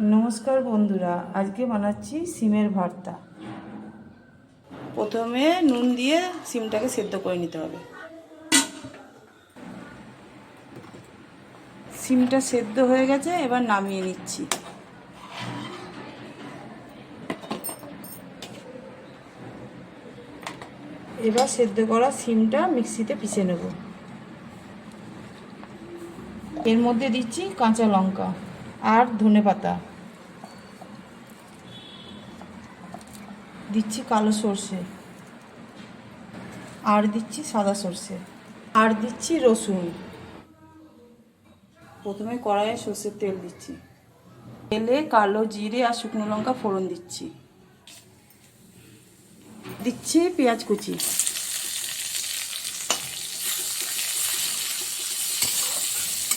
নমস্কার বন্ধুরা, আজকে বানাচ্ছি সিমের ভর্তা। প্রথমে নুন দিয়ে সিমটাকে সেদ্ধ করে নিতে হবে। সিমটা সেদ্ধ হয়ে গেছে, এবার নামিয়ে নিচ্ছি। এবার সেদ্ধ করা সিমটা মিক্সিতে পিষে নেব। এর মধ্যে দিচ্ছি কাঁচা লঙ্কা আর ধনেপাতা, দিচ্ছি কালো সর্ষে, আর দিচ্ছি সাদা সর্ষে, আর দিচ্ছি রসুন। প্রথমে কড়াইয়ে সর্ষের তেল দিচ্ছি। তেলে কালো জিরে আর শুকনো লঙ্কা ফোড়ন দিচ্ছি। দিচ্ছি পেঁয়াজ কুচি।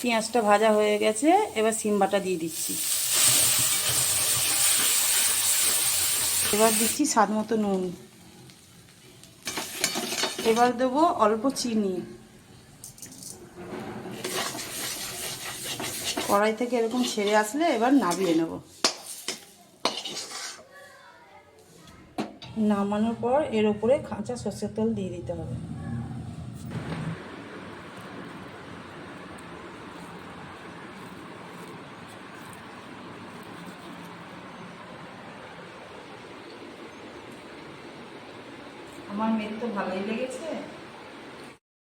পেঁয়াজটা ভাজা হয়ে গেছে, এবার সিম বাটা দিয়ে দিচ্ছি। এবার দিচ্ছি স্বাদ মতো নুন। এবার দেবো অল্প চিনি। কড়াই থেকে এরকম ছেড়ে আসলে এবার নামিয়ে নেব। নামানোর পর এর উপরে কাঁচা সর্ষের তেল দিয়ে দিতে হবে। আমার মেয়ের তো ভালোই লেগেছে।